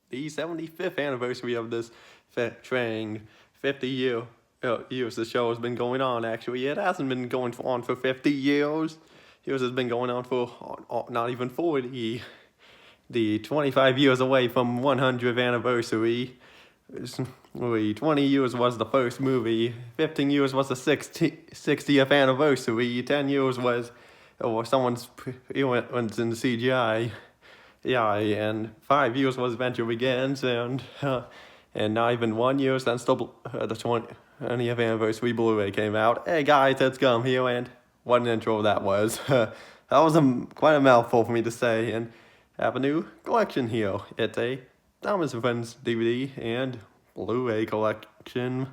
the 75th anniversary of this train. 50 years the show has been going on. Actually, it hasn't been going on for 50 years. Yours has been going on for not even 40. The 25 years away from 100th anniversary. 20 years was the first movie. 15 years was the 60th anniversary. 10 years was someone's went in CGI. Yeah, and 5 years was Adventure Begins, and not even 1 year since the 20th anniversary Blu-ray came out. Hey guys, it's Gum here, and what an intro that was. That was quite a mouthful for me to say, and I have a new collection here. It's a Thomas and Friends DVD and Blu-ray collection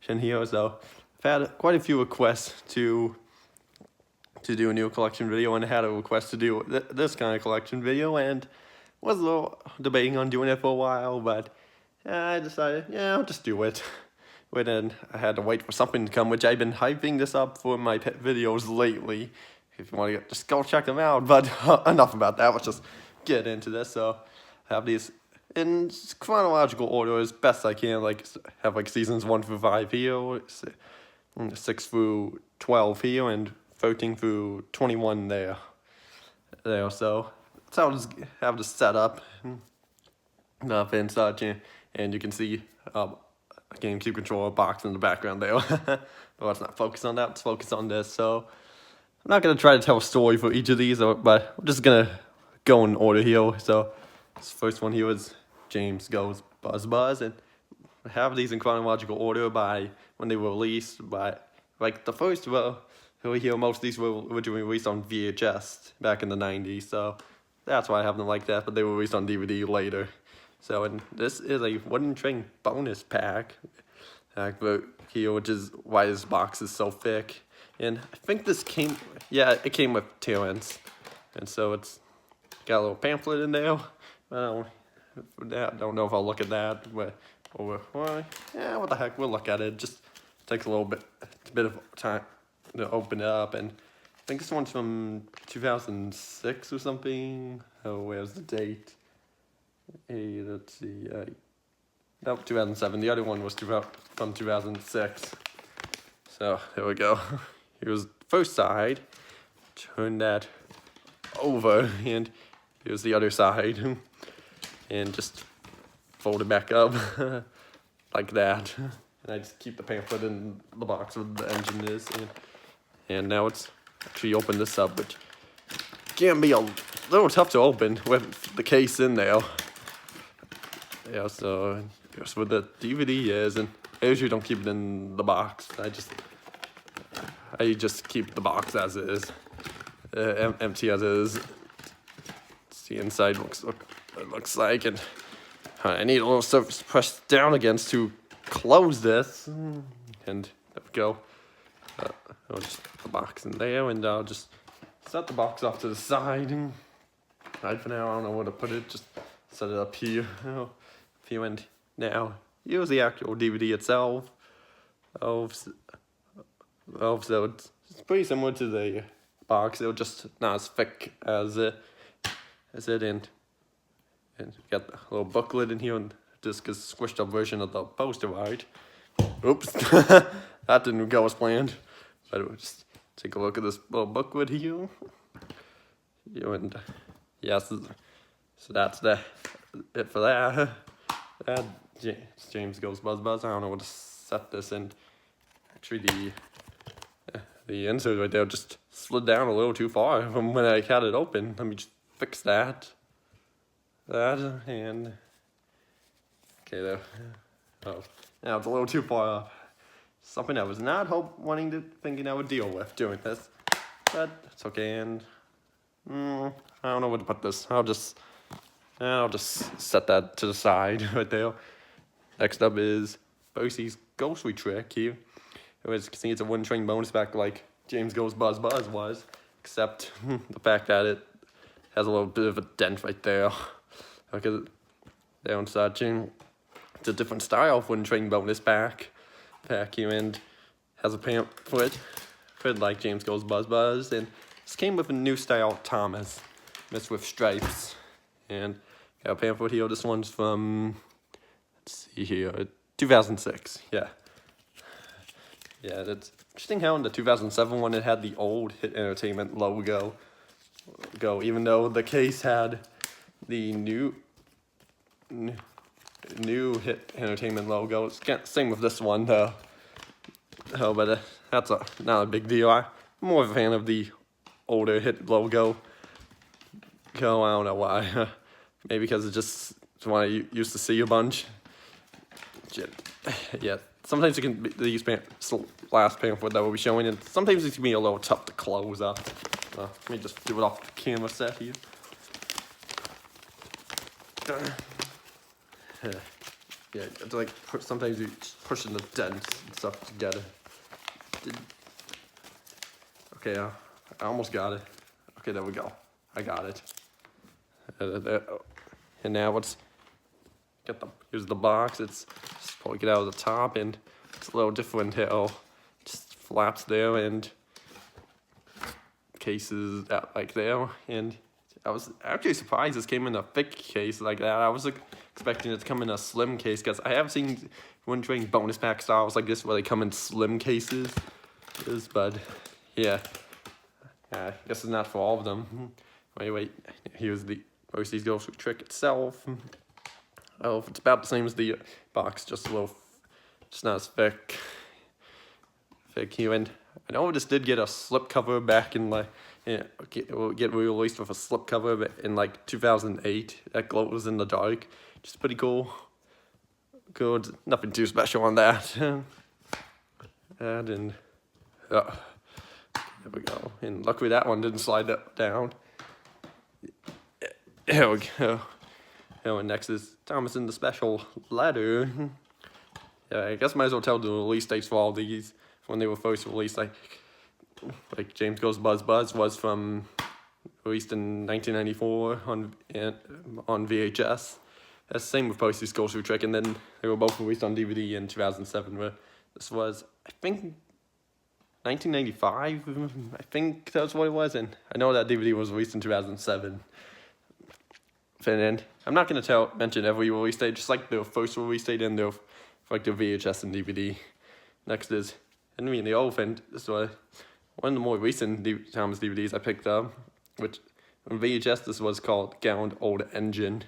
here, so I've had quite a few requests to do a new collection video, and I had a request to do this kind of collection video, and was a little debating on doing it for a while, but I decided, yeah, I'll just do it. But then I had to wait for something to come, which I've been hyping this up for my videos lately. If you want to just go check them out, but enough about that, let's just get into this. So I have these in chronological order as best I can, have seasons 1 through 5 here, 6 through 12 here, and 13 through 21 there. So that's how I just have this set up and such, and you can see a GameCube controller box in the background there. But let's not focus on that, let's focus on this. So I'm not going to try to tell a story for each of these, but I'm just going to go in order here. So this first one here is James Goes Buzz Buzz, and I have these in chronological order by when they were released. By the first here, most of these were originally released on VHS back in the 90s, so that's why I have them like that, but they were released on DVD later. So, and this is a Wooden Train bonus pack here, which is why this box is so thick. And I think this came with Terrence, and so it's got a little pamphlet in there. I don't know if I'll look at that, yeah, what the heck, we'll look at it. It just takes a bit of time to open it up, and I think this one's from 2006 or something. Oh, where's the date? Hey, let's see. No, 2007. The other one was from 2006. So there we go. Here's the first side. Turn that over, and here's the other side, and just fold it back up like that. And I just keep the pamphlet in the box where the engine is, and now it's actually open this up, which can be a little tough to open with the case in there. Yeah, so here's where the DVD is, and I usually don't keep it in the box. I just keep the box as is, empty as is. It's the inside looks like, and I need a little surface pressed down against to close this, and there we go. I'll just put the box in there, and I'll just set the box off to the side. Right for now, I don't know where to put it, just set it up here. And now, here's the actual DVD itself. So it's pretty similar to the box, it's just not as thick as it, and you got a little booklet in here, and just a squished up version of the poster art. Oops, that didn't go as planned. But we'll just take a look at this little booklet here. And yes, so that's it for that. James Goes Buzz Buzz. I don't know what to set this in. Actually, the insert right there just slid down a little too far from when I had it open. Let me just fix that. And okay there. Oh, now it's a little too far up. Something I was not thinking I would deal with doing this, but it's okay. And I don't know where to put this. I'll just set that to the side right there. Next up is Percy's Ghostly Trick here. As you can see, it's a Wooden Train bonus pack like James Goes Buzz Buzz was, except the fact that it has a little bit of a dent right there. Okay, there on such. It's a different style of Wooden Train bonus pack here, and has a pamphlet like James Goes Buzz Buzz, and this came with a new style Thomas, mixed with stripes, and Yeah, pamphlet here. This one's from, let's see here, 2006. Yeah. Yeah, that's interesting how in the 2007 one it had the old Hit Entertainment logo. Even though the case had the new Hit Entertainment logo. It's same with this one though. Oh, but that's not a big deal. I'm more of a fan of the older Hit logo. I don't know why. Maybe because it's one I used to see a bunch. Yeah, sometimes it can be these last pamphlet that we'll be showing, and sometimes it can be a little tough to close up. Let me just do it off the camera set here. Yeah, it's like sometimes you pushing the dents and stuff together. Okay, I almost got it. Okay, there we go. I got it. And now here's the box. It's just poke it out of the top, and it's a little different here. Just flaps there and cases out like there. And I was actually surprised this came in a thick case like that. I was expecting it to come in a slim case, because I have seen when doing bonus pack styles like this where they come in slim cases. But yeah, I guess it's not for all of them. Wait, here's the overseas ghost trick itself. Oh, it's about the same as the box, just not as thick here. And I know this did get a slip cover back in get released with a slip cover in like 2008 that glows in the dark, which is pretty cool. Good, nothing too special on that. There we go. And luckily that one didn't slide down. There we go. And next is Thomas and the Special Letter. Yeah, I guess might as well tell the release dates for all these when they were first released. Like James Goes Buzz Buzz was released in 1994 on VHS. That's the same with Posty Skull Shoe Trick, and then they were both released on DVD in 2007. Where this was, I think, 1995. I think that's what it was, and I know that DVD was released in 2007. And I'm not gonna mention every release date, just like the first release date and the VHS and DVD. Next is Henry and the Elephant. This was one of the more recent Thomas DVDs I picked up, which on VHS this was called Gowned Old Engine,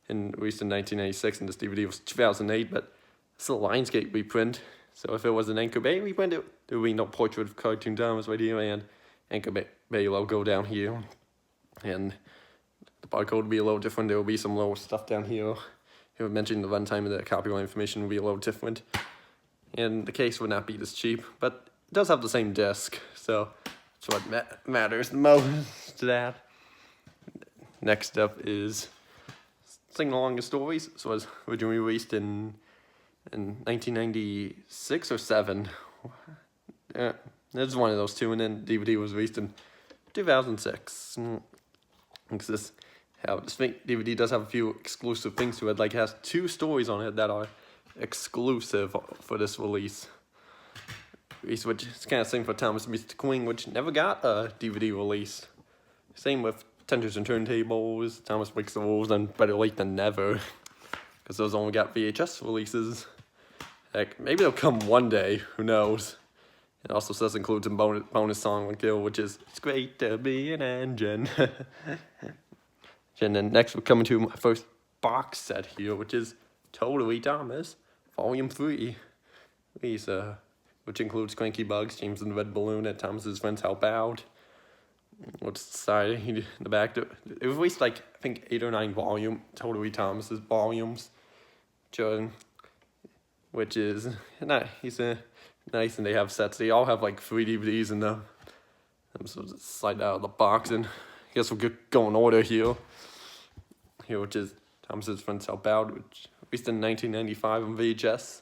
and released in 1996, and this DVD was 2008, but it's a Lionsgate reprint. So if it was an Anchor Bay reprint, there would be no portrait of Cartoon Thomas right here, and Anchor Bay logo down here. And the barcode would be a little different. There will be some little stuff down here. It would mention the runtime of the copyright information would be a little different. And the case would not be this cheap, but it does have the same disc, so that's what matters the most to that. Next up is Sing Along the Stories. So it was originally released in 1996 or 7. Yeah, it was one of those two, and then DVD was released in 2006. This DVD does have a few exclusive things to it. Like, it has 2 stories on it that are exclusive for this release. Which is kind of same for Thomas Meets the Queen, which never got a DVD release. Same with Tenders and Turntables, Thomas Breaks the Rules, and Better Late Than Never, because those only got VHS releases. Heck, maybe they'll come one day, who knows. It also says includes a bonus song with Gil, which is It's Great to Be an Engine. And then next we're coming to my first box set here, which is Totally Thomas, Volume 3. Which includes Cranky Bugs, James and the Red Balloon, and Thomas's Friends Help Out. What's the side in the back? It was released like, I think, 8 or 9 Totally Thomas's volumes. Which is nice, and they have sets. They all have like 3 DVDs in them. So just slide out of the box, and I guess we'll go in order here. Which is Thomas's Friends Help Out, which released in 1995 on VHS.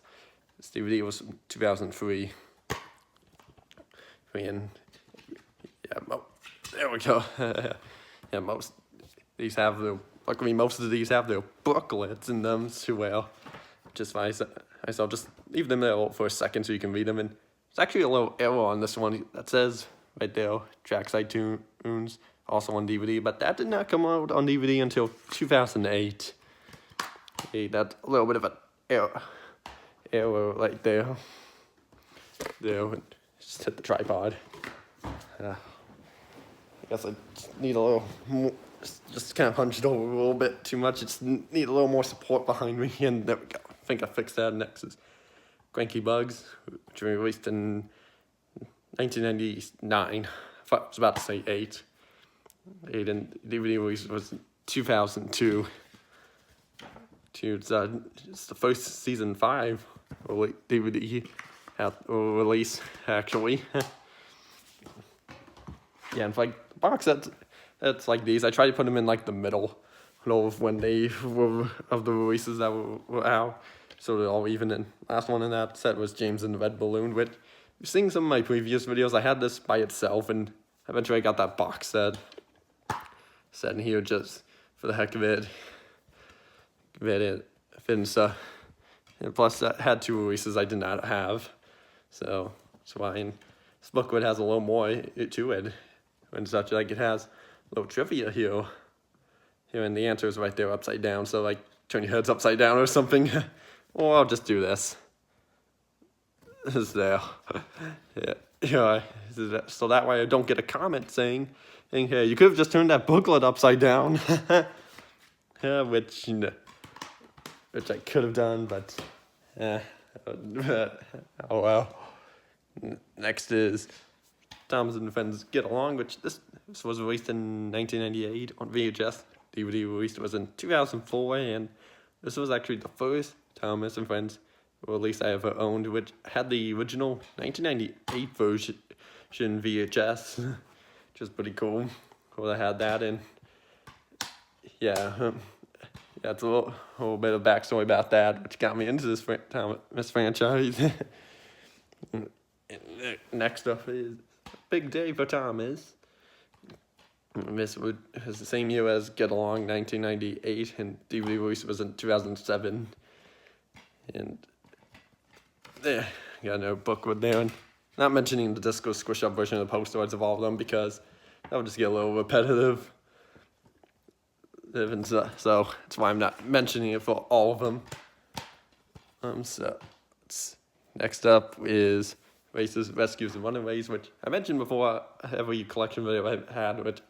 This DVD was from 2003. And yeah, there we go. Yeah, most of these have their booklets in them as well. Just fine. So just leave them there for a second so you can read them. And there's actually a little arrow on this one that says right there, Tracks iTunes also on DVD, but that did not come out on DVD until 2008. Hey, that's a little bit of an error right there. There, just hit the tripod. I guess I need a little more, just kind of hunched over a little bit too much. Just need a little more support behind me, and there we go. I think I fixed that. Next is Cranky Bugs, which was released in 1999. I was about to say 8. 8 and DVD release was 2002. It's the first season 5 DVD release, actually. Yeah, and like the box that's like these, I try to put them in like the middle of when they were of the releases that were out, so they're all even. And last one in that set was James and the Red Balloon, which you've seen some of my previous videos. I had this by itself, and eventually I got that box set in here just for the heck of it. And plus that had 2 releases I did not have, so that's why. And this booklet has a little more to it, and such. Like, it has a little trivia here, and the answer is right there upside down. So like, turn your heads upside down or something. Or I'll just do this. It's there. Yeah. So that way I don't get a comment saying, "Hey, you could have just turned that booklet upside down." Yeah, which I could have done, but oh well. Next is Thomas and Friends Get Along, which this was released in 1998 on VHS. DVD released was in 2004, and this was actually the first Thomas and Friends release I ever owned, which had the original 1998 version VHS, which is pretty cool. Cool, I had that, and yeah, that's a little bit of backstory about that, which got me into this Thomas franchise. Next up is Big Day for Thomas. This was the same year as Get Along, 1998, and DVD release was in 2007. And there, got no booklet there. And not mentioning the disco squish up version of the postcards of all of them, because that would just get a little repetitive. And so that's why I'm not mentioning it for all of them. Next up is Races, Rescues, and Runaways, which I mentioned before. Every collection video I had, which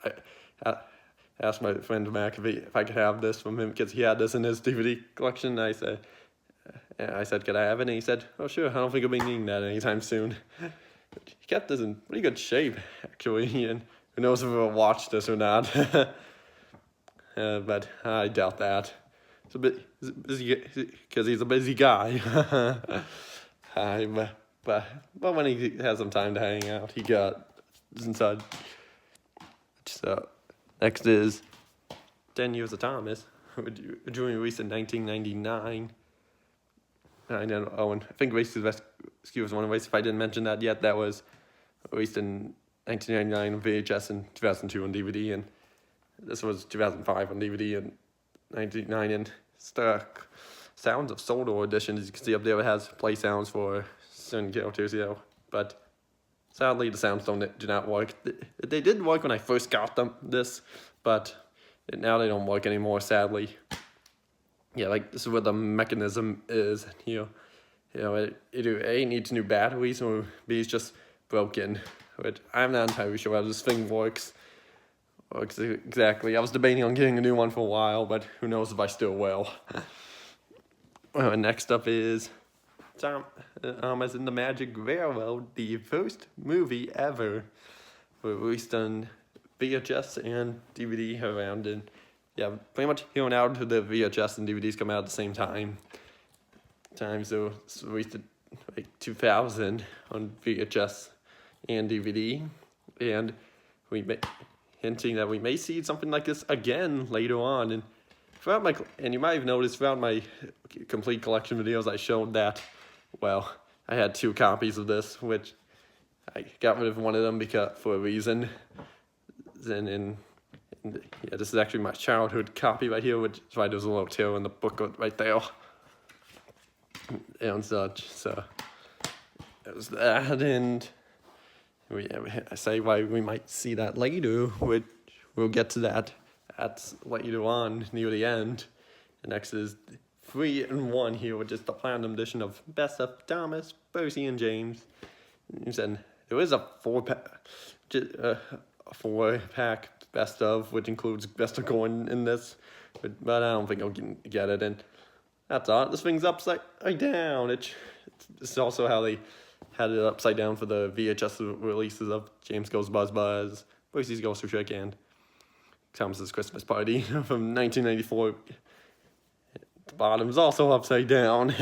I asked my friend Mac if I could have this from him, because he had this in his DVD collection. I said, could I have it? And he said, "Oh, sure, I don't think I'll be needing that anytime soon." He kept this in pretty good shape, actually, and who knows if he'll watch this or not. But I doubt that. It's a bit busy, because he's a busy guy. But when he has some time to hang out, he got inside. So next is 10 Years of Thomas, during release in 1999. I think Races Rescue was one of ways. If I didn't mention that yet, that was released in 1999 on VHS and 2002 on DVD, and this was 2005 on DVD and 1999. And stuck Sounds of Soul edition, as you can see up there, it has play sounds for certain characters, but sadly the sounds do not work. They did work when I first got this, but now they don't work anymore, sadly. Yeah, like, this is where the mechanism is here. It A, needs new batteries, or B, is just broken. But I'm not entirely sure how this thing works exactly. I was debating on getting a new one for a while, but who knows if I still will. Well, next up is Thomas and the Magic Railroad, the first movie ever released on VHS and DVD around. And yeah, pretty much here on out, the VHS and DVDs come out at the same time. So it's released in like 2000 on VHS and DVD, and hinting that we may see something like this again later on. And you might have noticed throughout my complete collection videos, I showed that, well, I had 2 copies of this, which I got rid of one of them for a reason. And yeah, this is actually my childhood copy right here, which is why there's a little tear in the booklet right there. And such, so it was that, and I say why we might see that later, which we'll get to that at later on near the end. The next is 3 and 1 here, which is the platinum edition of Best of Thomas, Percy, and James. And there is a 4-pack best of, which includes best of coin in this, but I don't think I'll get it. And that's all. This thing's upside down. It's also how they had it upside down for the VHS releases of James Goes Buzz Buzz, Percy's Ghost Trick, and Thomas's Christmas Party from 1994. The bottom's also upside down.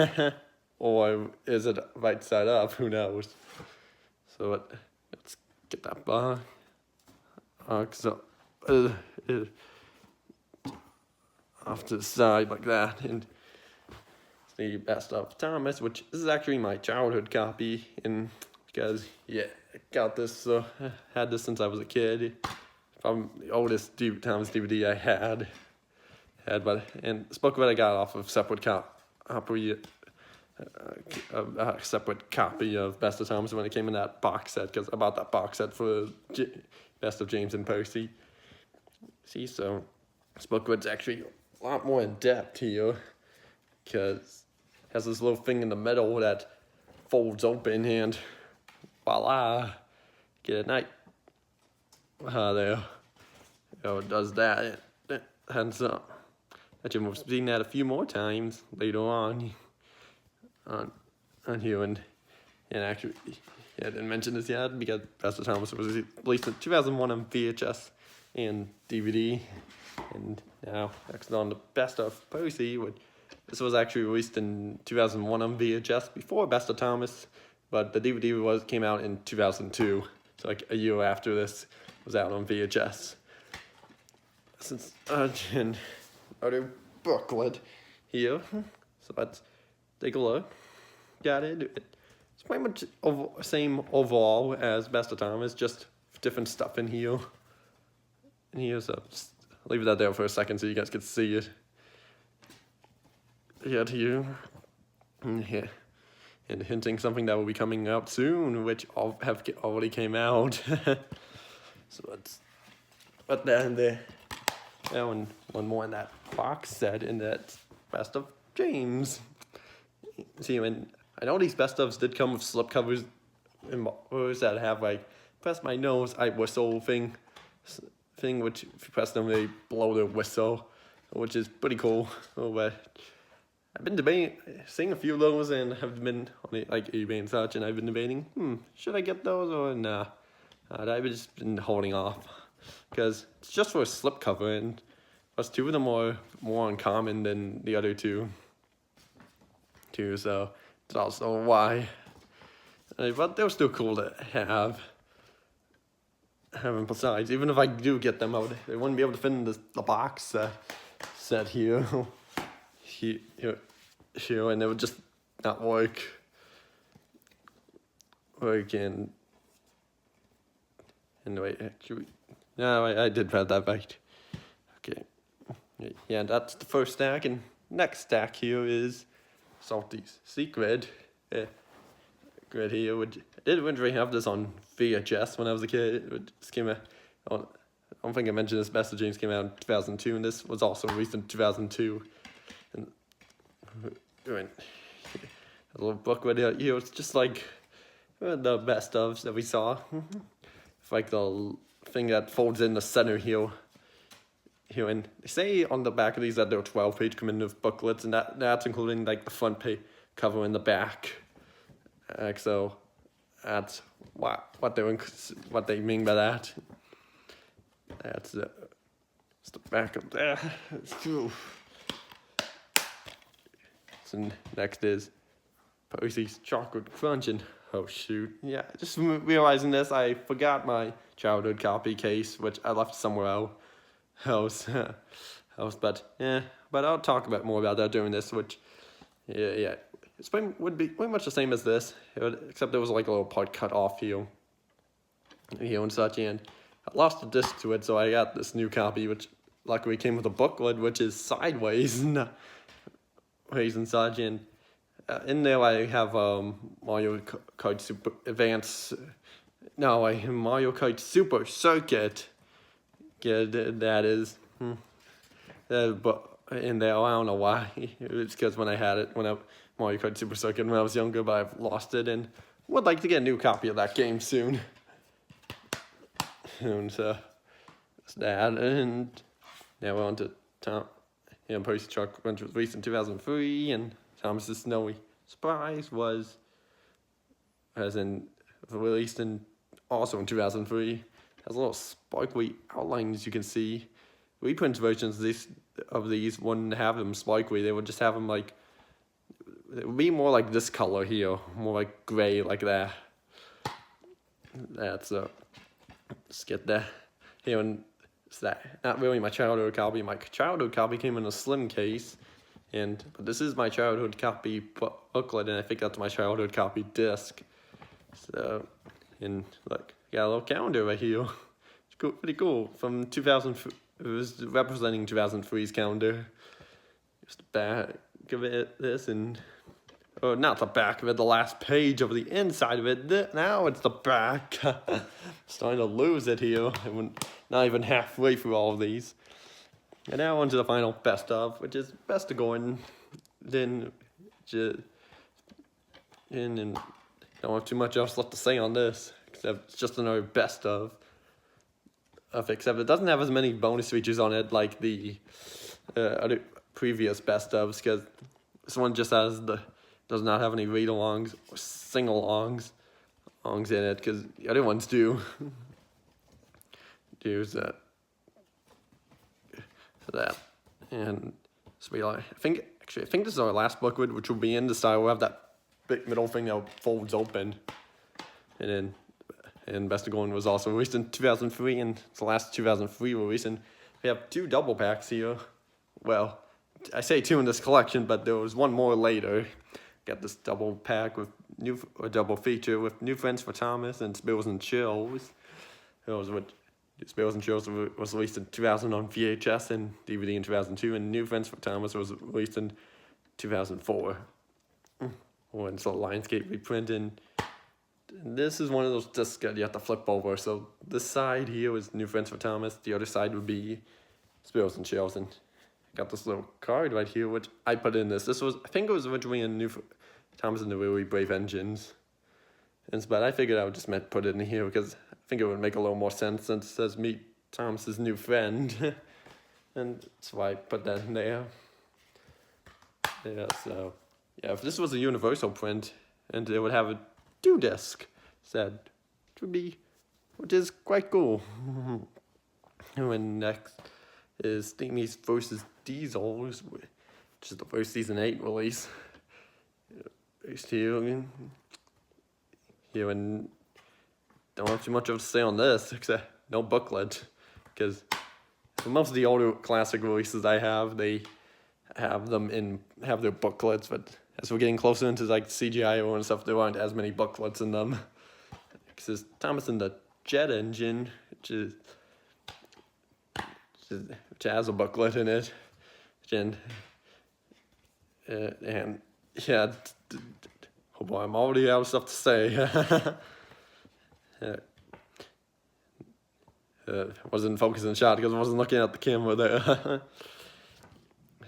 Or is it right side up? Who knows? So let's get that bar. Off to the side like that. And the Best of Thomas, which this is actually my childhood copy, and because I got this, had this since I was a kid. Probably the oldest Thomas DVD I had, and this booklet I got off of separate copy, a separate copy of Best of Thomas when it came in that box set, because I bought that box set for Best of James and Percy. See, so this booklet's actually a lot more in depth here, because has this little thing in the middle that folds open, and voila, get a night. There, it does that. And so, actually, we've seen that a few more times later on here, and actually, I didn't mention this yet because Best of Thomas was released in 2001 on VHS and DVD, and now next on the Best of Percy, which this was actually released in 2001 on VHS before Best of Thomas, but the DVD came out in 2002, so like a year after this was out on VHS. Since and other booklet here, so let's take a look. Got it. It's pretty much same overall as Best of Thomas, just different stuff in here. So just leave that there for a second so you guys can see it. Here, and hinting something that will be coming out soon, which have already came out. So but then one more in that box set, in that Best of James. See, when I know these best ofs did come with slipcovers and that have like press my nose, I whistle thing, which if you press them they blow their whistle, which is pretty cool. But I've been seeing a few of those, and have been on like eBay and such, and I've been debating, should I get those or nah? I've just been holding off, because it's just for a slipcover, and plus 2 of them are more uncommon than the other two, so it's also why. But they're still cool to have. And besides, even if I do get them out, they wouldn't be able to fit in the box set here. Here, and it would just not work. And anyway, actually, no, I did have that right. Okay, yeah, that's the first stack, and next stack here is Salty's Secret. Grid here, which I did originally have this on VHS when I was a kid. It just came out. I don't think I mentioned this. Best of James came out in 2002, and this was also released in 2002. And a little booklet here. It's just like the best ofs that we saw. It's like the thing that folds in the center here. And they say on the back of these that they're 12-page commemorative booklets, and that's including like the front page cover and the back. So that's what they mean by that. That's the back of there. So next is Percy's Chocolate Crunch, and oh shoot, yeah, just realizing this, I forgot my childhood copy case, which I left somewhere else. But I'll talk about more about that during this, which it's would be pretty much the same as this, except there was like a little part cut off here and such, and I lost the disc to it, so I got this new copy, which luckily came with a booklet, which is sideways and such, and in there I have Mario Kart Super Advance, Mario Kart Super Circuit good that is. But in there, I don't know why. It's because when I had it, Mario Kart Super Circuit when I was younger, but I've lost it and would like to get a new copy of that game soon. And so it's that, and now we're on to Tom. Percy Truck, which was released in 2003, and Thomas's Snowy Surprise was released also in 2003. Has a little sparkly outlines you can see. Reprint versions of these wouldn't have them sparkly. They would just have them like, it would be more like this color here, more like gray like that. That's let's get that here, and it's that. Not really my childhood copy. My childhood copy came in a slim case, but this is my childhood copy booklet, and I think that's my childhood copy disc. So, and look, got a little calendar right here. It's cool, pretty cool. From 2000, it was representing 2003's calendar. Just the back of it, this, and not the back of it, the last page of the inside of it. Now it's the back. Starting to lose it here. Not even halfway through all of these. And now on to the final best of, which is best of going. Then, and don't have too much else left to say on this, except it's just another best of. Except it doesn't have as many bonus features on it like the other previous best ofs, because this one just does not have any read-alongs or sing-alongs in it, because the other ones do. There's that. And so I think this is our last booklet, which will be in the style. We'll have that big middle thing that folds open. And Best of Going was also released in 2003, and it's the last 2003 release. And we have 2 double packs here. Well, I say 2 in this collection, but there was one more later. Got this double pack with double feature with New Friends for Thomas and Spills and Chills. Spills and Chills was released in 2000 on VHS and DVD in 2002, and New Friends for Thomas was released in 2004. And so Lionsgate reprint, and this is one of those discs that you have to flip over. So this side here was New Friends for Thomas, the other side would be Spills and Chills, and I got this little card right here, which I put in this. I think it was originally in Thomas and the Really Brave Engines. But I figured I would just put it in here because I think it would make a little more sense since it says meet Thomas's new friend. And that's why I put that in there. Yeah, so yeah, if this was a universal print and it would have a 2-disc set, which is quite cool. And next is Steamies vs. Diesels, which is the first season 8 release. Here, and don't have too much of to say on this, except no booklet, because for most of the older classic releases I have, they have their booklets, but as we're getting closer into like CGI and stuff, there aren't as many booklets in them. Because Thomas and the Jet Engine, which has a booklet in it, and yeah, oh boy, I'm already out of stuff to say. Wasn't focusing on the shot because I wasn't looking at the camera there.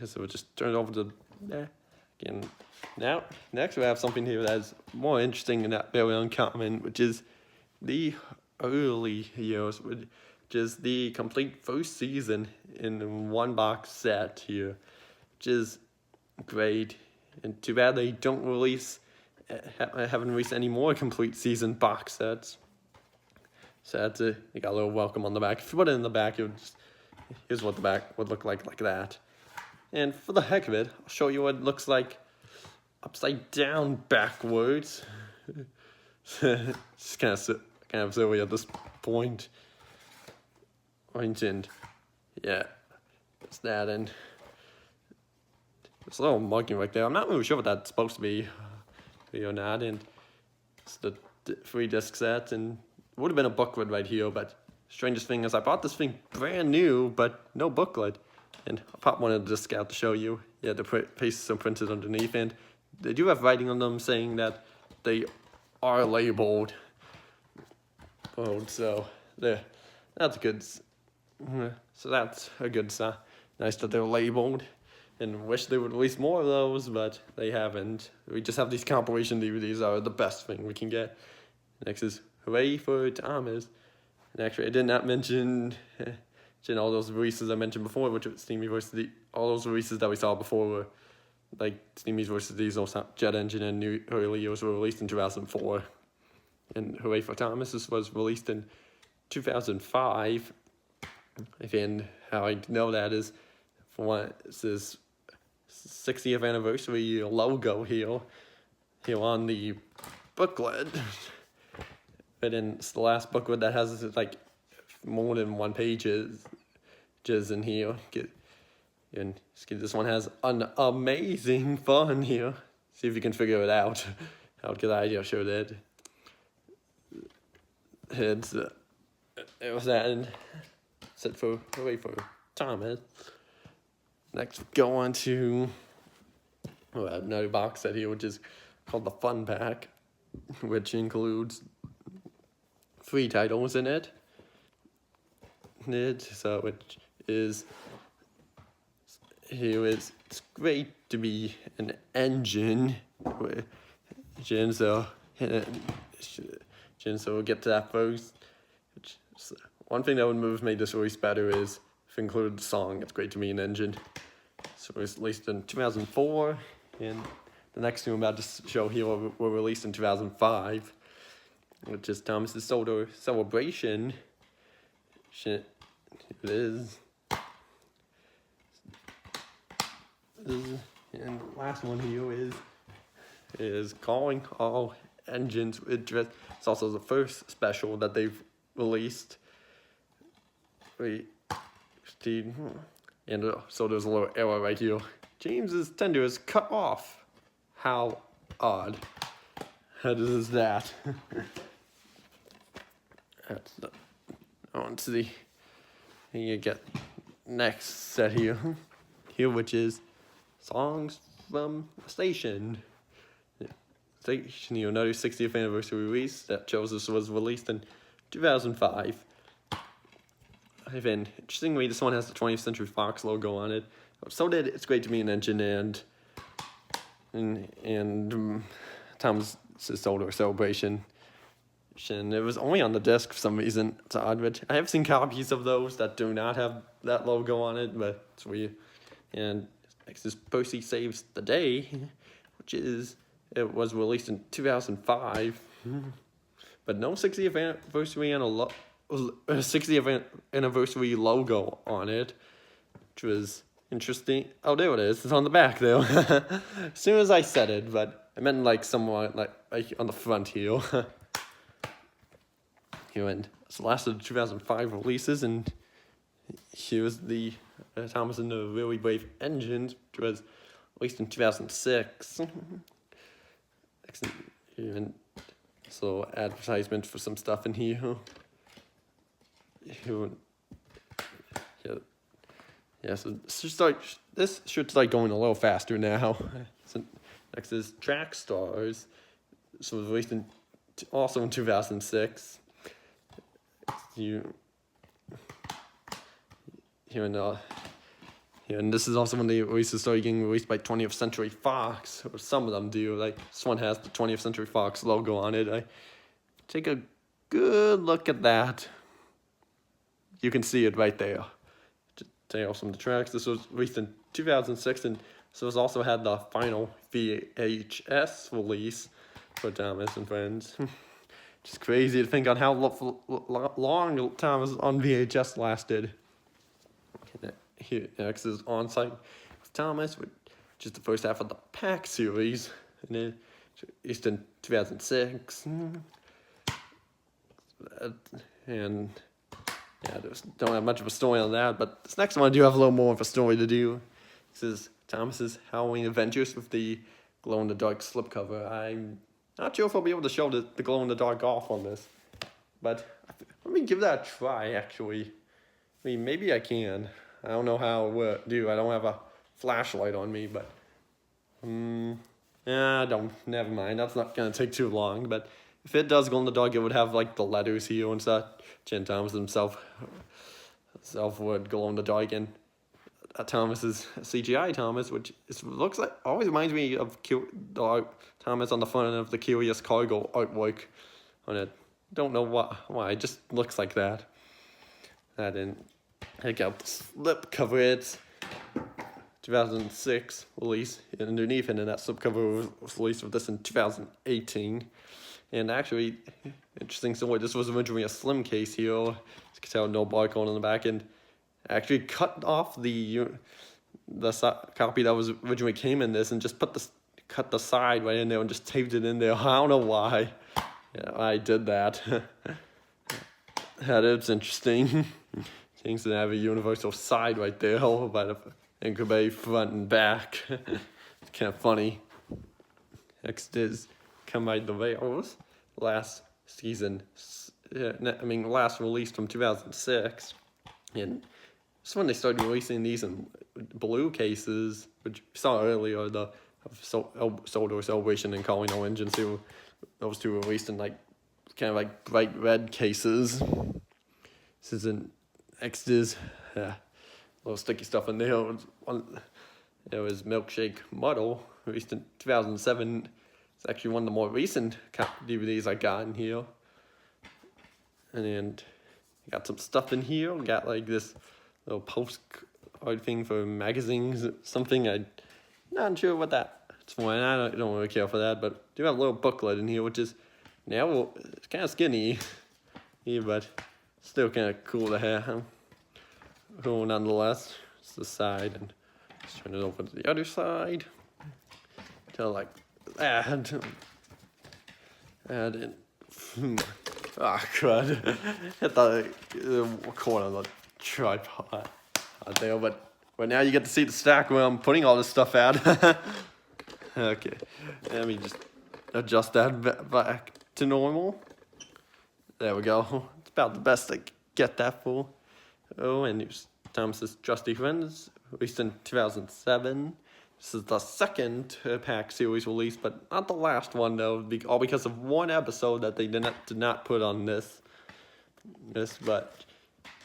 So we just turn it over to there again. Now, next we have something here that is more interesting and not very uncommon, which is the early years, which is the complete first season in one box set here, which is great. And too bad they don't haven't released any more complete season box sets. Sad to, you got a little welcome on the back. If you put it in the back, here's what the back would look like that. And for the heck of it, I'll show you what it looks like upside down backwards. It's kind of silly at this point. And yeah, it's that, and it's a little marking right there. I'm not really sure what that's supposed to be or not, and it's the 3-disc set, and it would have been a booklet right here, but strangest thing is I bought this thing brand new, but no booklet. And I'll pop one of the discs out to show you. Yeah, the pages are printed underneath, and they do have writing on them saying that they are labeled. Oh, so there, that's good. So that's a good sign. Nice that they're labeled, and wish they would release more of those, but they haven't. We just have these compilation DVDs are the best thing we can get. Next is Hooray for Thomas. And actually, I did not mention all those releases I mentioned before, which was Steamy vs. All those releases that we saw before were like Steamy vs. Diesel, Jet Engine, and New Early Years were released in 2004. And Hooray for Thomas was released in 2005. And how I know that is, for one, it's this 60th anniversary logo here on the booklet. But then it's the last booklet that has like more than one pages in here. And this one has an amazing fun here. See if you can figure it out. How could I just show that? It was that set for Hooray for Thomas. Next, go on to another box set here, which is called the Fun Pack, which includes 3 titles in it. So which is here is it's great to be an engine. So we'll get to that first. One thing that would have made this release better is if it included the song "It's Great to Be an Engine." So it was released in 2004, and the next two I'm about to show here were released in 2005, which is Thomas's Solar Celebration. It is. And the last one here is Calling All Engines. It's also the first special that they've released. And so there's a little error right here. James's tender is cut off. How odd. How does that? On to the. You get next set here, which is songs from a station. Another 60th anniversary release that shows this was released in 2005. And interestingly, this one has the 20th Century Fox logo on it. So did It's Great to Be an Engine and Thomas' Solar Celebration. And it was only on the disc for some reason. It's odd, but I have seen copies of those that do not have that logo on it, but it's weird. And next is Percy Saves the Day, it was released in 2005, but no 60th anniversary logo on it, which was interesting. Oh, there it is. It's on the back though. As soon as I said it, but I meant like somewhat like on the front here. And it's the last of the 2005 releases, and here's the Thomas and the Really Brave Engines, which was released in 2006. And so advertisement for some stuff in here. So this should start going a little faster now. So next is Track Stars. So it was released also in 2006. And this is also when the releases started getting released by 20th Century Fox, or some of them do. Like this one has the 20th Century Fox logo on it. I take a good look at that. You can see it right there. Just take off some of the tracks. This was released in 2006, and so it's also had the final VHS release for Thomas and Friends. Just crazy to think on how long Thomas on VHS lasted. Here next is On Site with Thomas, which is the first half of the Pack series, and then released in 2006. And don't have much of a story on that, but this next one I do have a little more of a story to do. This is Thomas's Halloween Adventures with the glow-in-the-dark slipcover. I'm not sure if I'll be able to show the glow-in-the-dark off on this, but let me give that a try, actually. I mean, maybe I can. I don't know how it would do. I don't have a flashlight on me, but never mind. That's not gonna take too long. But if it does glow in the dark, it would have like the letters here and stuff. Jen Thomas himself self-wood glow-in-the-dark, and Thomas is CGI Thomas, which looks like, always reminds me of the Thomas on the front of the Curious Cargo artwork on it. Don't know why, it just looks like that. I didn't take out the slip cover. It's 2006 release underneath, and then that slipcover was released with this in 2018. And actually, interesting story, this was originally a slim case here. You can tell no barcode on the back, and actually cut off the copy that was originally came in this and just cut the side right in there and just taped it in there. I don't know why. Yeah, I did that. It's interesting. Seems to have a universal side right there, but it could be front and back. It's kind of funny. Next is Come By the Veils. Last season, last release from 2006. And this when they started releasing these in blue cases, which we saw earlier, the Soldier Celebration and Calling All Engines. Those two were released in kind of bright red cases. This is an X's, little sticky stuff in there. It was Milkshake Muddle, released in 2007. It's actually one of the more recent DVDs I got in here. And got some stuff in here. We got this little postcard thing for magazines, something. I'm not sure what that's for. I don't really care for that, but do have a little booklet in here, which is now it's kind of skinny here, but still kind of cool to have. Cool nonetheless. It's the side, and let's turn it over to the other side. Add in. Crud. Hit the corner of the tripod out there, but now you get to see the stack where I'm putting all this stuff at. Okay, let me just adjust that back to normal. There we go. It's about the best I get that for. Oh, and here's Thomas' Trusty Friends, released in 2007. This is the second pack series release, but not the last one though, all because of one episode that they did not put on this. But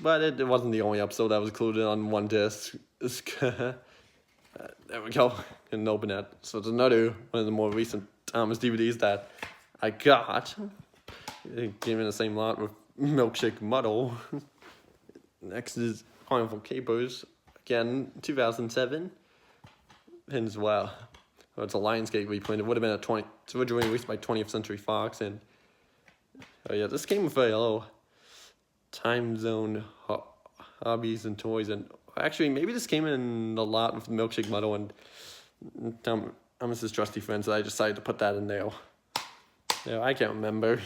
it wasn't the only episode that was included on one disc. There we go. Couldn't open it. So it's another one of the more recent Thomas DVDs that I got. It came in the same lot with Milkshake Muddle. Next is Carnival Capers, again 2007. And as well, it's a Lionsgate reprint. It would have been it's originally released by 20th Century Fox, and this came with a little time zone hobbies and toys, and actually maybe this came in a lot with Milkshake Muddle and Thomas' Trusty Friends, so I decided to put that in there. Yeah, I can't remember.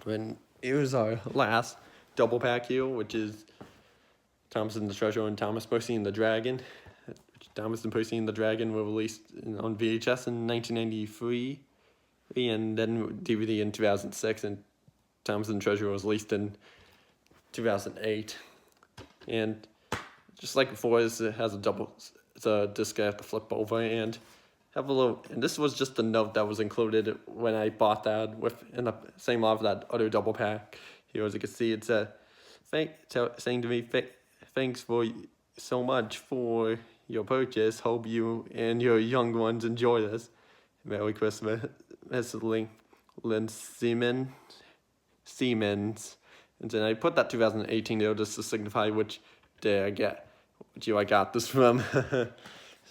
When here's our last double pack here, which is Thomas and the Treasure and Thomas Percy and the Dragon. Thomas and Percy and the Dragon were released on VHS in 1993, and then DVD in 2006, and Thomas and the Treasure was released in 2008. And just like before, it has it's a disc I have to flip over and have a little. And this was just the note that was included when I bought that in the same lot of that other double pack. Here, as you can see, it's saying to me, "Thanks for so much for your purchase. Hope you and your young ones enjoy this. Merry Christmas." This is Lynn Siemens. And then I put that 2018 there just to signify which year I got this from. So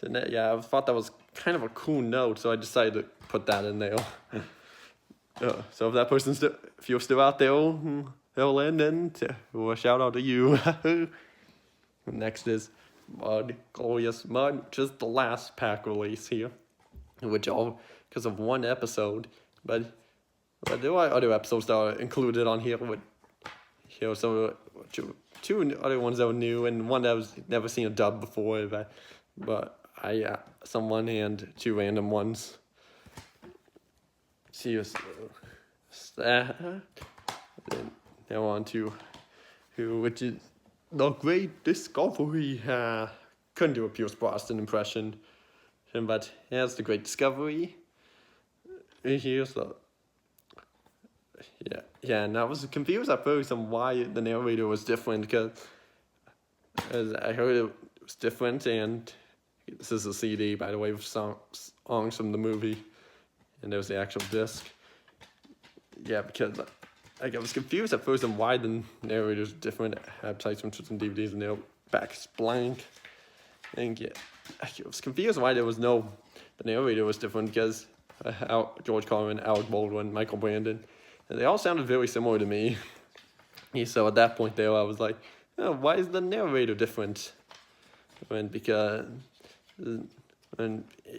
I thought that was kind of a cool note, so I decided to put that in there. So if that person's if you're still out there, Lynn, then a shout out to you. Next is Glorious Mud, which is the last pack release here, which all because of one episode, but there are other episodes that are included on here with so two other ones that were new and one that was never seen a dub before, but I someone and two random ones. See you. Now on to which is The Great Discovery. Couldn't do a Pierce Brosnan impression, but here's The Great Discovery. Here's yeah, and I was confused at first on why the narrator was different, because I heard it was different, and this is a CD, by the way, with songs from the movie, and there's the actual disc. Yeah, because I was confused at first on why the narrator was different. Advertisements and DVDs, and their back is blank. And yeah, I was confused why the narrator was different, because George Carlin, Alec Baldwin, Michael Brandon, and they all sounded very similar to me. So at that point there, I was like, oh, why is the narrator different? And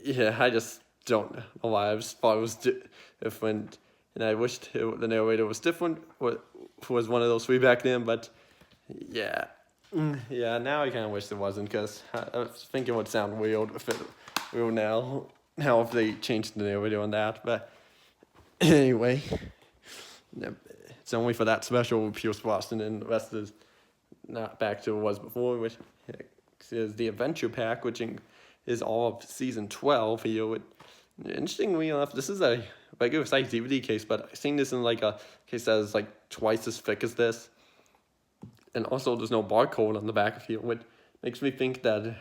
yeah, I just don't know why. I just thought it was different, and I wished the narrator was different, or was one of those three back then, but yeah. Yeah, now I kind of wish it wasn't, because I was thinking it would sound weird if it were now if they changed the narrator on that, but anyway, it's only for that special with Pierce Brosnan, and the rest is not back to what it was before, which is the Adventure Pack, which is all of season 12 here. Interestingly enough, this is a regular size DVD case, but I've seen this in like a case that is like twice as thick as this. And also there's no barcode on the back of here, which makes me think that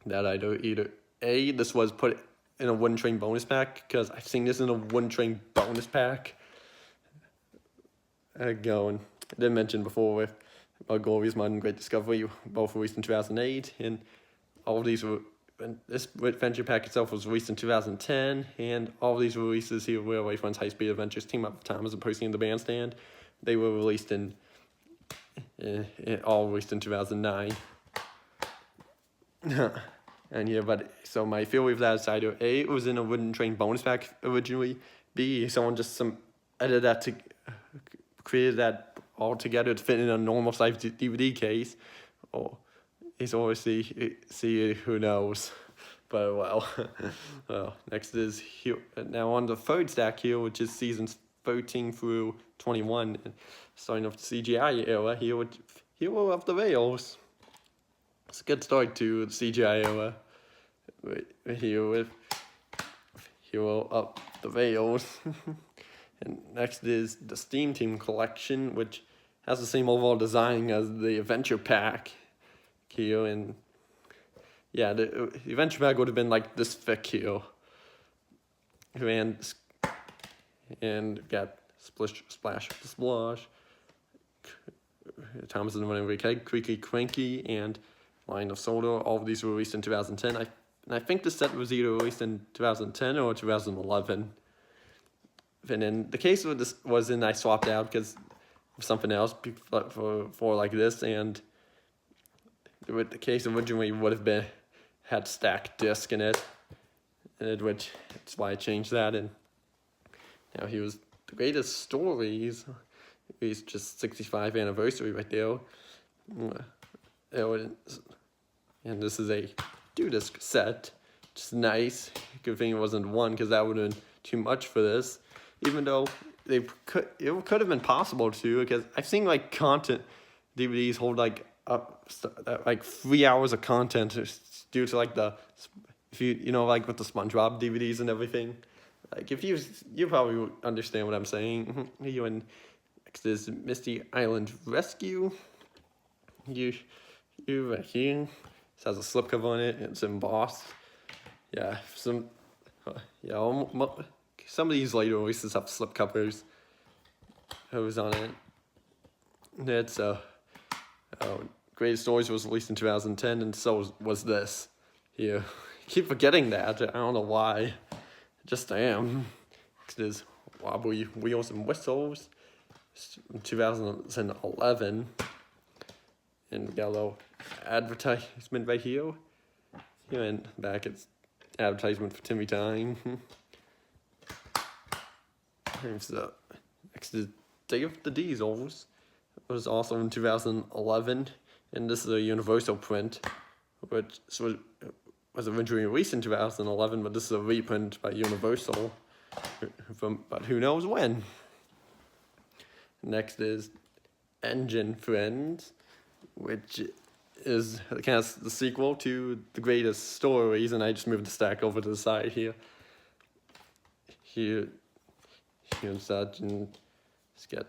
either A, this was put in a Wooden Train bonus pack, because I've seen this in a Wooden Train bonus pack. I did mention before with Glorious Modern Great Discovery, both released in 2008, and all of these were, and this adventure pack itself was released in 2010, and all of these releases here, Railway Friends, High Speed Adventures, Team Up with Thomas and Percy in the Bandstand, they were released all released in 2009. And yeah, but so my theory of that is either A, it was in a Wooden Train bonus pack originally, B, someone just edited that to created that all together to fit in a normal size DVD case, or it's obviously, see, who knows. But well, next is here now on the third stack here, which is seasons 13 through 21, starting off the CGI era here with Hero of the Rails. It's a good start to the CGI era. Here with Hero of the Rails. And next is the Steam Team Collection, which has the same overall design as the Adventure Pack here. And yeah, the Adventure Pack would have been like this thick here. And got Splash, Splosh, Thomas and Friends, Creaky Cranky, and Line of Soda. All of these were released in 2010. And I think the set was either released in 2010 or 2011. And then the case of this was I swapped out because of something else for like this, and the case originally would have had stacked disc in it, which that's why I changed that. And now he was the greatest stories. He's just 65th anniversary right there. And this is a 2-disc set. Just nice. Good thing it wasn't one, because that would have been too much for this. Even though it could have been possible to, because I've seen like content DVDs hold like 3 hours of content due to like like with the SpongeBob DVDs and everything. Like if you probably would understand what I'm saying. Next is Misty Island Rescue. You right here. This has a slipcover on it. It's embossed. Yeah, some of these later releases have slipcovers. Who's on it? It's Greatest Stories was released in 2010, and so was this. Here, I keep forgetting that. I don't know why. Just am. Next is Wobbly Wheels and Whistles, 2011. And we got a little advertisement right here. Here and back, it's advertisement for Timmy Time. Next is Day of the Diesels. It was also in 2011, and this is a Universal print, which was originally released in 2011, but this is a reprint by Universal, but who knows when. Next is Engine Friends, which is kind of the sequel to The Greatest Stories, and I just moved the stack over to the side here and such, and It's got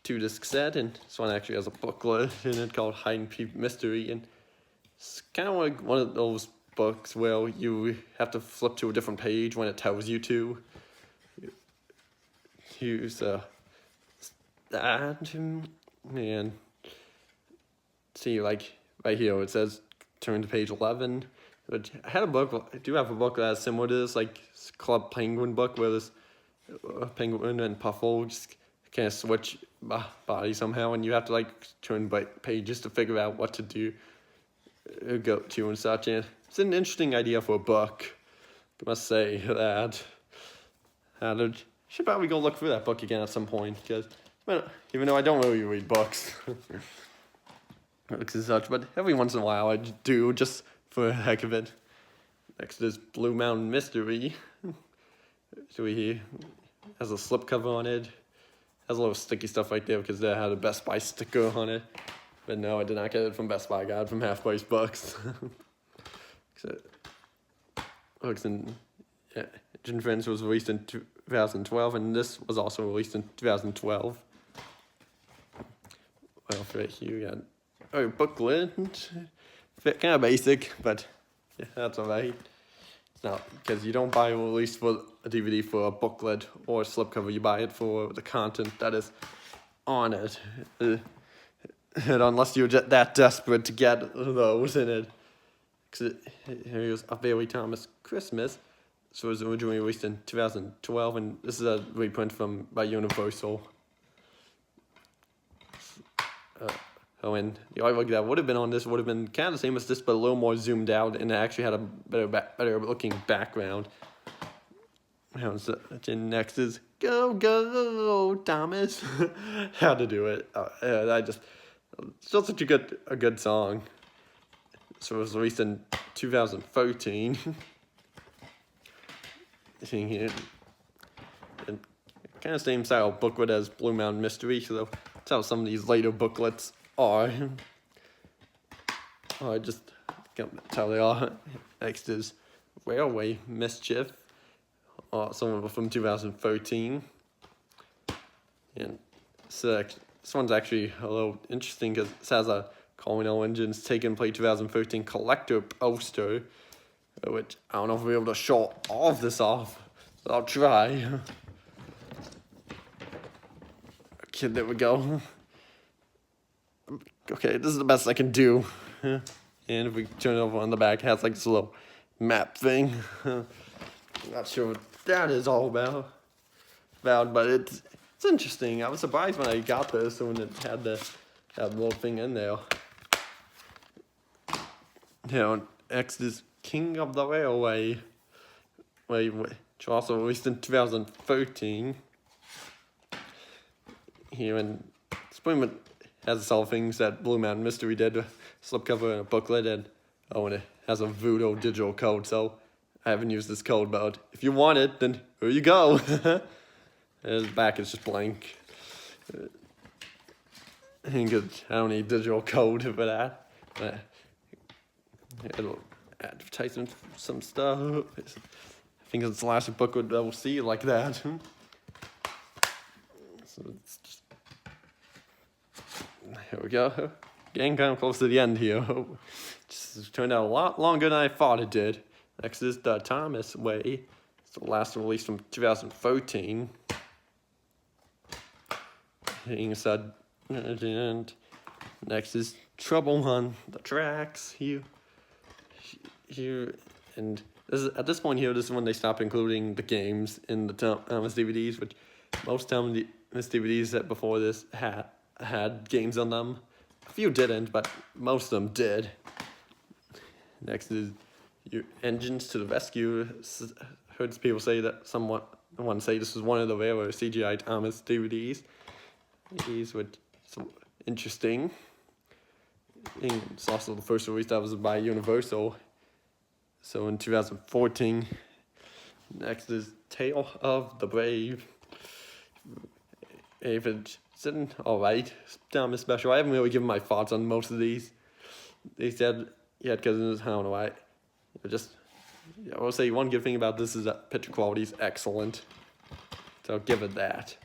2-disc set, and this one actually has a booklet in it called Hide and Peep Mystery, and it's kind of like one of those books where you have to flip to a different page when it tells you to. Here's that, and see, like right here it says turn to page 11. But I do have a book that's similar to this, like Club Penguin book, where this penguin and Puffle just kind of switch bodies somehow, and you have to like turn pages to figure out what to do, go to and such. And it's an interesting idea for a book, I must say that. Should probably go look through that book again at some point, because even though I don't really read books, books and such, but every once in a while I do, just for the heck of it. Next is Blue Mountain Mystery. So he has a slipcover on it. Has a little sticky stuff right there because they had a Best Buy sticker on it. But no, I did not get it from Best Buy. I got it from Half Price Books. Books and Friends was released in 2012, and this was also released in 2012. Well, right here we got a booklet. Kind of basic, but yeah, that's alright. It's not, because you don't buy a release for a DVD for a booklet or a slipcover. You buy it for the content that is on it. And unless you're just that desperate to get those in it. Because here's A Very Thomas Christmas. So it was originally released in 2012, and this is a reprint by Universal. And the artwork that would have been on this would have been kind of the same as this, but a little more zoomed out, and it actually had a better looking background. So next is Go Go Thomas. How to do it? It's just such a good song. So it was released in 2013. Seeing here, and kind of same style booklet as Blue Mountain Mystery. So that's how some of these later booklets are. I just can't tell they are. Next is Railway Mischief. Some of them from 2013. And so this one's actually a little interesting because it has a Calling All Engines Taken Play 2013 collector poster, which I don't know if we'll be able to show all of this off, but I'll try. Okay, there we go. Okay, this is the best I can do. And if we turn it over on the back, it has like this little map thing. Not sure what that is all about, but it's interesting. I was surprised when I got this and when it had that little thing in there. Next is King of the Railway, which also released in 2013. Here in spring, has all things that Blue Mountain Mystery did, a slipcover and a booklet, and it has a Voodoo digital code, so I haven't used this code, but if you want it, then here you go. And the back is just blank. I don't need digital code for that. It'll advertisement for some stuff. I think it's the last booklet that we'll see like that. So it's just, here we go. Getting kind of close to the end here. Just turned out a lot longer than I thought it did. Next is The Thomas Way. It's the last release from 2013. Being said, and next is Trouble on the Tracks. Here, and this is, at this point here, this is when they stopped including the games in the Thomas DVDs, which most Thomas DVDs that before this had games on them. A few didn't, but most of them did. Next is Your Engines to the Rescue. Heard people say that someone say this was one of the rarer CGI Thomas DVDs. These were so interesting. And it's also the first release that was by Universal. So in 2014. Next is Tale of the Brave. It's an alright Thomas special. I haven't really given my thoughts on most of these. They said, yeah, because I don't know why. I will say one good thing about this is that picture quality is excellent. So I'll give it that.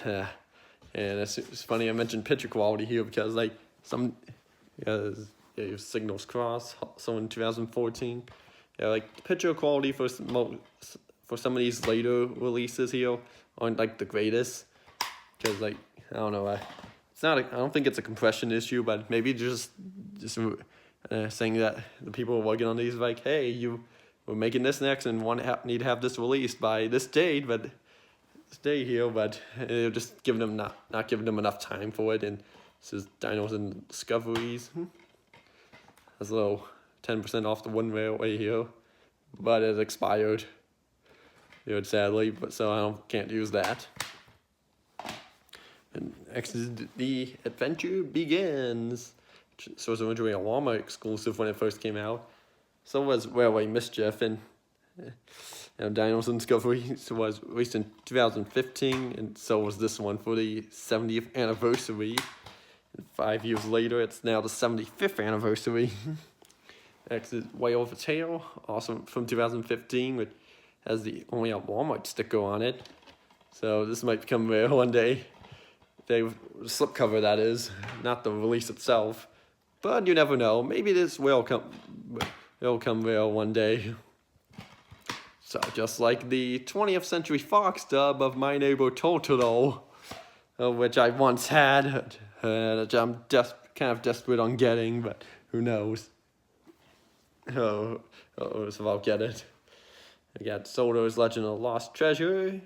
And it's funny I mentioned picture quality here because like some Signals Cross, so in 2014, like picture quality for some of these later releases here aren't like the greatest, because like I don't know, I don't think it's a compression issue, but maybe just saying that the people working on these like, hey, we're making this next and need to have this released by this date, but stay here, but they're just giving them not giving them enough time for it. And this is Dinos and Discoveries. That's a little 10% off the one railway here, but it expired. Sadly, but so I can't use that. And next is The Adventure Begins. So it was originally a Walmart exclusive when it first came out. So was Railway Mischief, and Dinos and Discoveries was released in 2015, and so was this one for the 70th anniversary. And 5 years later, it's now the 75th anniversary. Next is Way Over Tail, also from 2015, which has the only a Walmart sticker on it. So this might become rare one day. The slipcover, that is, not the release itself. But you never know. Maybe this will come rare one day. So just like the 20th Century Fox dub of My Neighbor Totoro, which I once had, which I'm kind of desperate on getting, but who knows? So I'll get it. I got Soldier's Legend of Lost Treasure,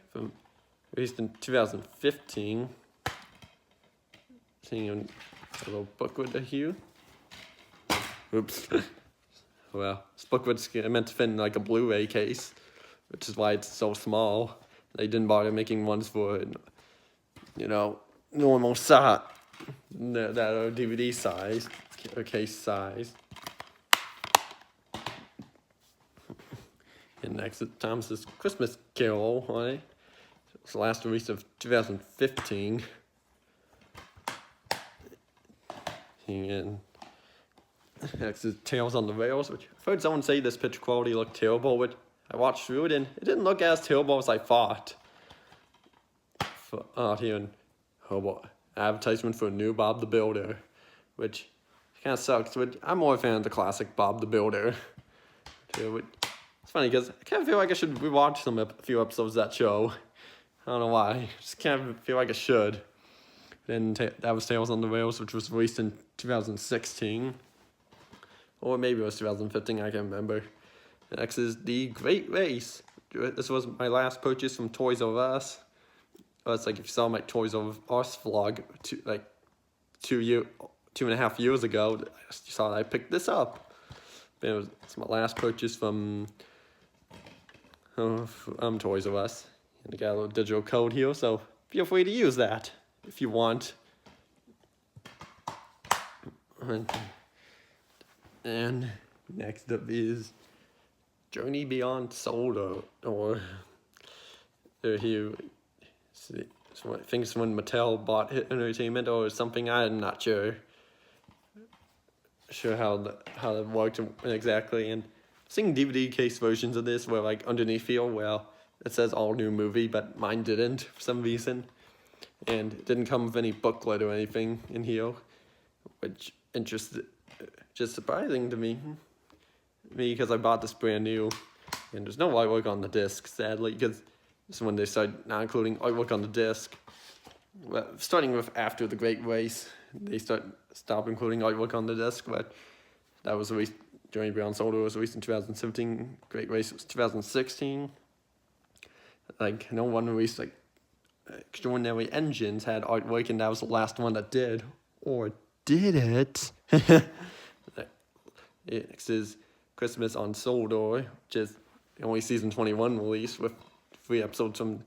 released in 2015. Seeing a little booklet here. Oops. Well, this booklet's meant to fit in like a Blu-ray case, which is why it's so small. They didn't bother making ones for, normal size, that are DVD size, or case size. And next is Thomas's Christmas Carol on it. It's the last release of 2015. And next is Tales on the Rails, which I've heard someone say this picture quality looked terrible, which I watched through it and it didn't look as terrible as I thought. Here in advertisement for a new Bob the Builder, which kind of sucks, but I'm more a fan of the classic Bob the Builder. It's funny because I kind of feel like I should rewatch a few episodes of that show. I don't know why. I just kind of feel like I should. Then that was Tales on the Rails, which was released in 2016. Or maybe it was 2015, I can't remember. Next is The Great Race. This was my last purchase from Toys R Us. It's like if you saw my Toys R Us vlog 2.5 years ago, you saw that I picked this up. It's my last purchase from Toys R Us. And I got a little digital code here, so feel free to use that if you want. And next up is Journey Beyond Soldier, or here. So I think it's when Mattel bought Hit Entertainment or something. I'm not sure how that worked exactly. And seeing DVD case versions of this where like underneath here, well, it says all new movie, but mine didn't for some reason, and it didn't come with any booklet or anything in here, which just surprising to me because I bought this brand new, and there's no artwork on the disc, sadly, because this is when they started not including artwork on the disc. Well, starting with after The Great Race, they stopped including artwork on the disc, but that was released. Journey Beyond Soldier was released in 2017. Great Race was 2016. Like, no one released like Extraordinary Engines had artwork, and that was the last one that did. Or did it? Next is Christmas on Soldier, which is only season 21 release with 3 episodes from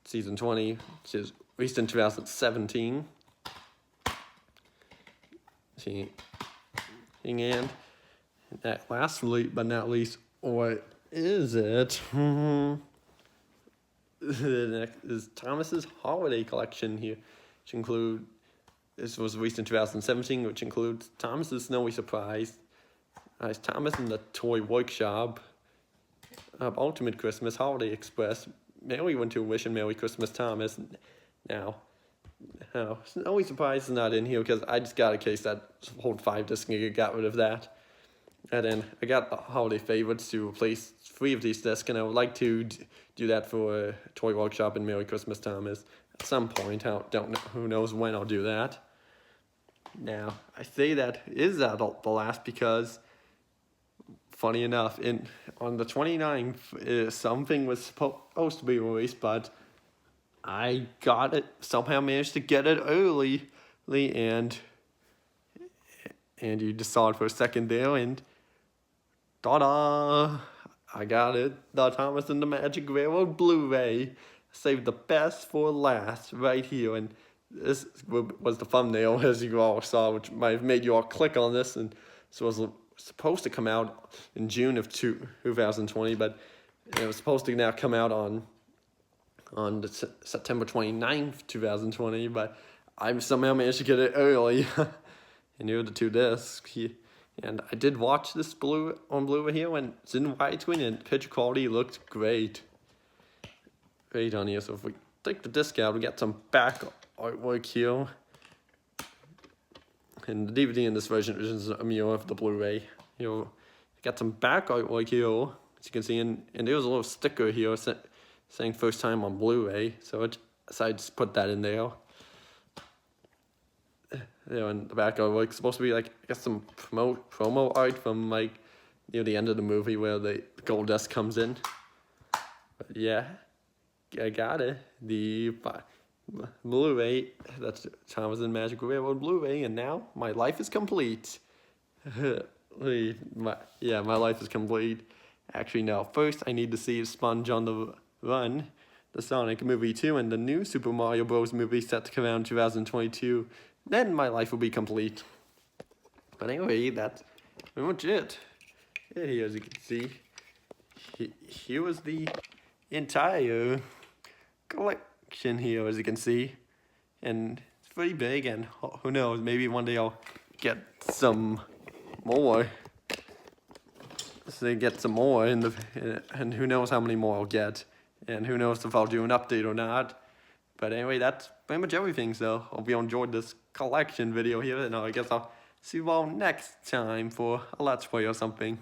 season 20, which is released in 2017. And lastly but not least, or is it? The next is Thomas's Holiday Collection here, which this was released in 2017, which includes Thomas's Snowy Surprise, Thomas and the Toy Workshop, Ultimate Christmas, Holiday Express, Merry Winter Wish and Merry Christmas Thomas, Now, the only surprise is not in here because I just got a case that holds 5 discs and I got rid of that. And then I got the holiday favorites to replace 3 of these discs, and I would like to do that for a toy workshop and Merry Christmas, Thomas. At some point, I don't know, who knows when I'll do that. Now, I say that is the last because, funny enough, on the 29th, something was supposed to be released, but I got it, somehow managed to get it early, and you just saw it for a second there, and ta-da! I got it, the Thomas and the Magic Railroad Blu-ray. Saved the best for last, right here, and this was the thumbnail, as you all saw, which might have made you all click on this, and this was supposed to come out in June of 2020, but it was supposed to now come out on September 29th, 2020, but I somehow managed to get it early. And here are the 2 discs. And I did watch this on Blu-ray here when it's in widescreen, and picture quality looked great. Great on here. So if we take the disc out, we got some back artwork here. And the DVD in this version is a mirror of the Blu-ray. Got some back artwork here, as you can see, and there's a little sticker here saying first time on Blu-ray. So I just put that in there. And the back artwork is supposed to be like, I guess, some promo art from like near the end of the movie where the gold dust comes in. But yeah, I got it. The Blu-ray, that's Thomas and Magic Railroad Blu-ray, and now my life is complete. my life is complete. Actually, no. First, I need to see Sponge on the Run, the Sonic movie 2, and the new Super Mario Bros. Movie set to come out in 2022. Then my life will be complete. But anyway, that's pretty much it. Here, as you can see, here was the entire collection here, as you can see. And it's pretty big, and who knows, maybe one day I'll get some more. So get some more, and who knows how many more I'll get. And who knows if I'll do an update or not. But anyway, that's pretty much everything, so hope you enjoyed this collection video here, and I guess I'll see you all next time for a Let's Play or something.